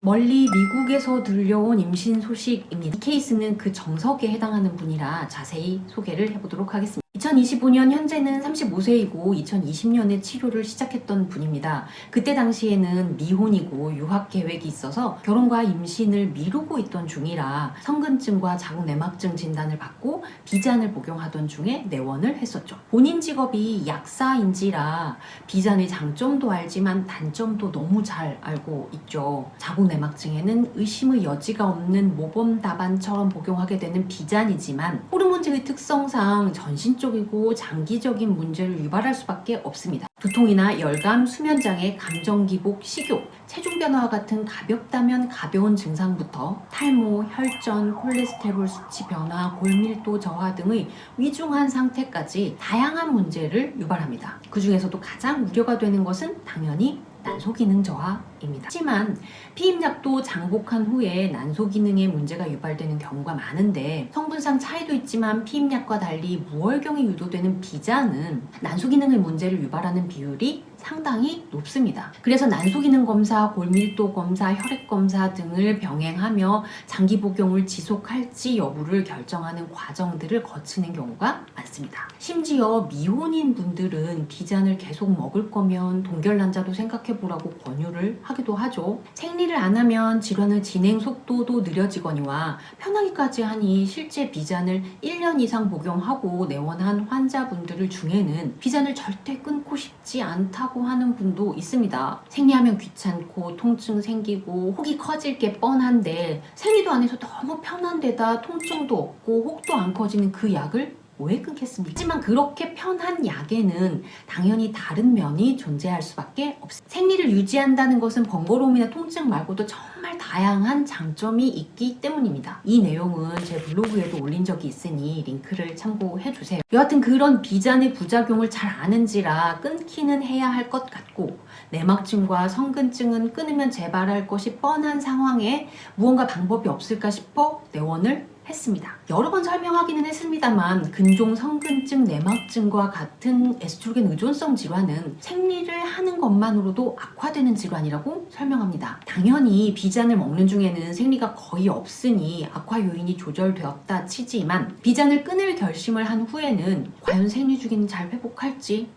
멀리 미국에서 들려온 임신 소식입니다. 이 케이스는 그 정석에 해당하는 분이라 자세히 소개를 해보도록 하겠습니다. 2025년 현재는 35세이고 2020년에 치료를 시작했던 분입니다. 그때 당시에는 미혼이고 유학 계획이 있어서 결혼과 임신을 미루고 있던 중이라 성근증과 자궁내막증 진단을 받고 비잔을 복용하던 중에 내원을 했었죠. 본인 직업이 약사인지라 비잔의 장점도 알지만 단점도 너무 잘 알고 있죠. 자궁내막증에는 의심의 여지가 없는 모범 답안처럼 복용하게 되는 비잔이지만 호르몬제의 특성상 전신적이고 장기적인 문제를 유발할 수밖에 없습니다. 두통이나 열감, 수면장애, 감정기복, 식욕, 체중 변화와 같은 가볍다면 가벼운 증상부터 탈모, 혈전, 콜레스테롤 수치 변화, 골밀도 저하 등의 위중한 상태까지 다양한 문제를 유발합니다. 그 중에서도 가장 우려가 되는 것은 당연히 난소 기능 저하입니다. 하지만 피임약도 장복한 후에 난소 기능에 문제가 유발되는 경우가 많은데 성분상 차이도 있지만 피임약과 달리 무월경이 유도되는 비잔은 난소 기능의 문제를 유발하는 비율이 상당히 높습니다. 그래서 난소 기능 검사, 골밀도 검사, 혈액 검사 등을 병행하며 장기 복용을 지속할지 여부를 결정하는 과정들을 거치는 경우가 많습니다. 심지어 미혼인 분들은 비잔을 계속 먹을 거면 동결난자도 생각해보라고 권유를 하기도 하죠. 생리를 안 하면 질환의 진행 속도도 느려지거니와 편하기까지 하니 실제 비잔을 1년 이상 복용하고 내원한 환자분들 중에는 비잔을 절대 끊고 싶지 않다고 하는 분도 있습니다. 생리하면 귀찮고 통증 생기고 혹이 커질 게 뻔한데 생리도 안 해서 너무 편한 데다 통증도 없고 혹도 안 커지는 그 약을 왜 끊겠습니까? 하지만 그렇게 편한 약에는 당연히 다른 면이 존재할 수밖에 없습니다. 생리를 유지한다는 것은 번거로움이나 통증 말고도 정말 다양한 장점이 있기 때문입니다. 이 내용은 제 블로그에도 올린 적이 있으니 링크를 참고해주세요. 여하튼 그런 비잔의 부작용을 잘 아는지라 끊기는 해야 할 것 같고 내막증과 성근증은 끊으면 재발할 것이 뻔한 상황에 무언가 방법이 없을까 싶어 내원을 했습니다. 여러 번 설명하기는 했습니다만 근종 성근증, 내막증과 같은 에스트로겐 의존성 질환은 생리를 하는 것만으로도 악화되는 질환이라고 설명합니다. 당연히 비잔을 먹는 중에는 생리가 거의 없으니 악화 요인이 조절되었다 치지만 비잔을 끊을 결심을 한 후에는 과연 생리 주기는 잘 회복할지,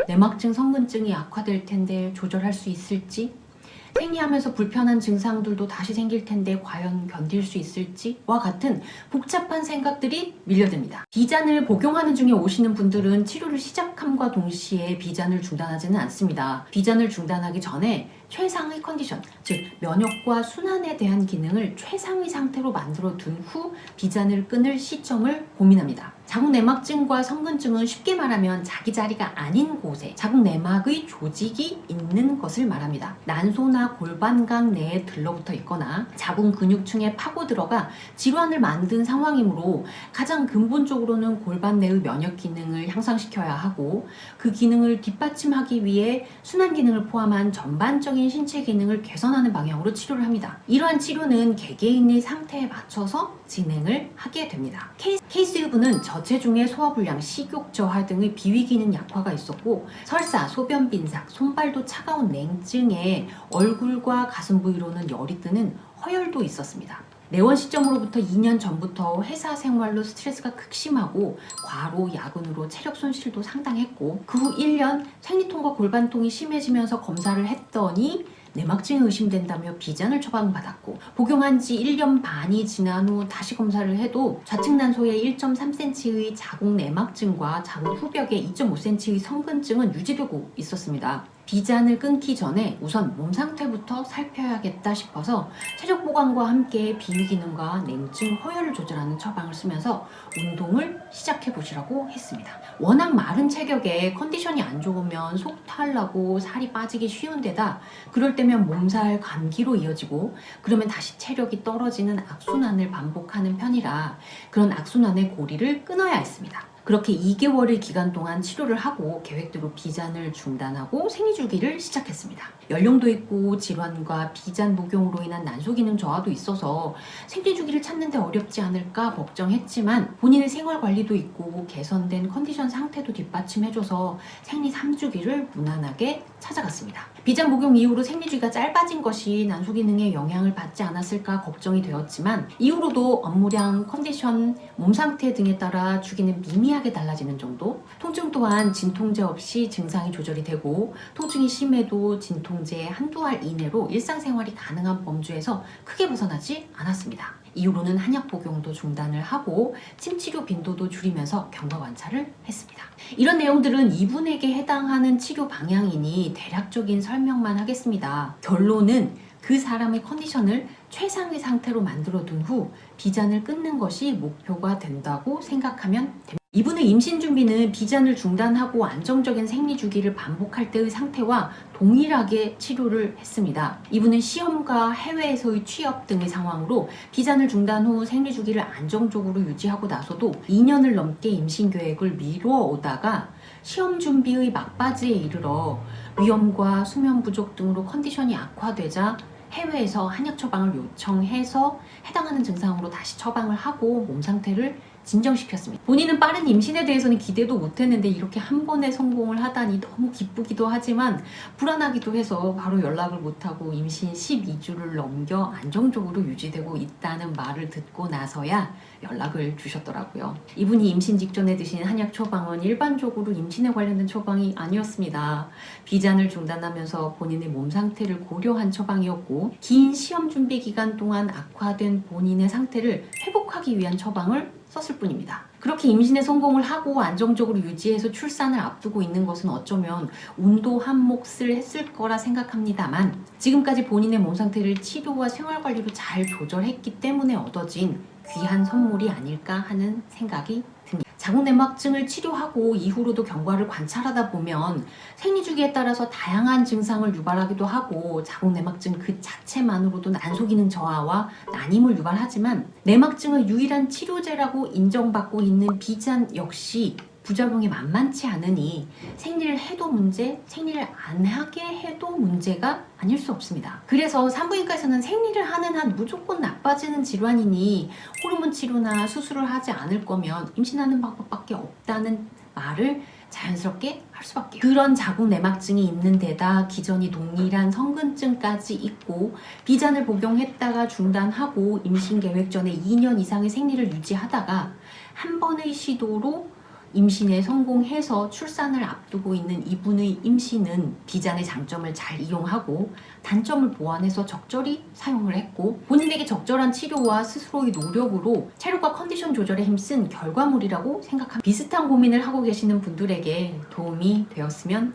내막증, 성근증이 악화될 텐데 조절할 수 있을지, 생리하면서 불편한 증상들도 다시 생길 텐데 과연 견딜 수 있을지와 같은 복잡한 생각들이 밀려듭니다. 비잔을 복용하는 중에 오시는 분들은 치료를 시작함과 동시에 비잔을 중단하지는 않습니다. 비잔을 중단하기 전에 최상의 컨디션, 즉 면역과 순환에 대한 기능을 최상의 상태로 만들어 둔 후 비잔을 끊을 시점을 고민합니다. 자궁내막증과 성근증은 쉽게 말하면 자기 자리가 아닌 곳에 자궁내막의 조직이 있는 것을 말합니다. 난소나 골반각 내에 들러붙어 있거나 자궁 근육층에 파고 들어가 질환을 만든 상황이므로 가장 근본적으로는 골반 내의 면역 기능을 향상시켜야 하고 그 기능을 뒷받침하기 위해 순환 기능을 포함한 전반적인 신체 기능을 개선하는 방향으로 치료를 합니다. 이러한 치료는 개개인의 상태에 맞춰서 진행을 하게 됩니다. 케이스 유부는 저체중의 소화불량, 식욕 저하 등의 비위 기능 약화가 있었고 설사, 소변 빈삭, 손발도 차가운 냉증에 얼굴과 가슴 부위로는 열이 뜨는 허열도 있었습니다. 내원 시점으로부터 2년 전부터 회사 생활로 스트레스가 극심하고 과로, 야근으로 체력 손실도 상당했고 그 후 1년 생리통과 골반통이 심해지면서 검사를 했더니 내막증이 의심된다며 비잔을 처방받았고 복용한 지 1년 반이 지난 후 다시 검사를 해도 좌측 난소에 1.3cm의 자궁 내막증과 자궁 후벽에 2.5cm의 성근증은 유지되고 있었습니다. 비잔을 끊기 전에 우선 몸 상태부터 살펴야겠다 싶어서 체력 보강과 함께 비위 기능과 냉증, 허열을 조절하는 처방을 쓰면서 운동을 시작해 보시라고 했습니다. 워낙 마른 체격에 컨디션이 안 좋으면 속탈 나고 살이 빠지기 쉬운 데다 그럴 때면 몸살, 감기로 이어지고 그러면 다시 체력이 떨어지는 악순환을 반복하는 편이라 그런 악순환의 고리를 끊어야 했습니다. 그렇게 2개월의 기간 동안 치료를 하고 계획대로 비잔을 중단하고 생리주기를 시작했습니다. 연령도 있고 질환과 비잔 복용으로 인한 난소기능 저하도 있어서 생리주기를 찾는데 어렵지 않을까 걱정했지만 본인의 생활관리도 있고 개선된 컨디션 상태도 뒷받침해줘서 생리 3주기를 무난하게 찾아갔습니다. 비잔 복용 이후로 생리주기가 짧아진 것이 난소기능에 영향을 받지 않았을까 걱정이 되었지만 이후로도 업무량, 컨디션, 몸 상태 등에 따라 주기는 미미하게 달라지는 정도, 통증 또한 진통제 없이 증상이 조절이 되고 통증이 심해도 진통제 한두 알 이내로 일상생활이 가능한 범주에서 크게 벗어나지 않았습니다. 이후로는 한약 복용도 중단을 하고 침치료 빈도도 줄이면서 경과 관찰을 했습니다. 이런 내용들은 이분에게 해당하는 치료 방향이니 대략적인 설명만 하겠습니다. 결론은 그 사람의 컨디션을 최상의 상태로 만들어둔 후 비잔을 끊는 것이 목표가 된다고 생각하면 됩니다. 이분의 임신 준비는 비잔을 중단하고 안정적인 생리 주기를 반복할 때의 상태와 동일하게 치료를 했습니다. 이분은 시험과 해외에서의 취업 등의 상황으로 비잔을 중단 후 생리 주기를 안정적으로 유지하고 나서도 2년을 넘게 임신 계획을 미루어 오다가 시험 준비의 막바지에 이르러 위염과 수면 부족 등으로 컨디션이 악화되자 해외에서 한약 처방을 요청해서 해당하는 증상으로 다시 처방을 하고 몸 상태를 진정시켰습니다. 본인은 빠른 임신에 대해서는 기대도 못했는데 이렇게 한 번에 성공을 하다니 너무 기쁘기도 하지만 불안하기도 해서 바로 연락을 못하고 임신 12주를 넘겨 안정적으로 유지되고 있다는 말을 듣고 나서야 연락을 주셨더라고요. 이분이 임신 직전에 드신 한약 처방은 일반적으로 임신에 관련된 처방이 아니었습니다. 비잔을 중단하면서 본인의 몸 상태를 고려한 처방이었고 긴 시험 준비 기간 동안 악화된 본인의 상태를 회복하기 위한 처방을 썼을 뿐입니다. 그렇게 임신에 성공을 하고 안정적으로 유지해서 출산을 앞두고 있는 것은 어쩌면 운도 한 몫을 했을 거라 생각합니다만 지금까지 본인의 몸 상태를 치료와 생활관리로 잘 조절했기 때문에 얻어진 귀한 선물이 아닐까 하는 생각이 듭니다. 자궁내막증을 치료하고 이후로도 경과를 관찰하다 보면 생리주기에 따라서 다양한 증상을 유발하기도 하고 자궁내막증 그 자체만으로도 난소기능 저하와 난임을 유발하지만 내막증의 유일한 치료제라고 인정받고 있는 비잔 역시 부작용이 만만치 않으니 생리를 해도 문제, 생리를 안 하게 해도 문제가 아닐 수 없습니다. 그래서 산부인과에서는 생리를 하는 한 무조건 나빠지는 질환이니 호르몬 치료나 수술을 하지 않을 거면 임신하는 방법밖에 없다는 말을 자연스럽게 할 수밖에. 그런 자궁 내막증이 있는 데다 기전이 동일한 성근증까지 있고 비잔을 복용했다가 중단하고 임신 계획 전에 2년 이상의 생리를 유지하다가 한 번의 시도로 임신에 성공해서 출산을 앞두고 있는 이분의 임신은 비잔의 장점을 잘 이용하고 단점을 보완해서 적절히 사용을 했고 본인에게 적절한 치료와 스스로의 노력으로 체력과 컨디션 조절에 힘쓴 결과물이라고 생각합니다. 비슷한 고민을 하고 계시는 분들에게 도움이 되었으면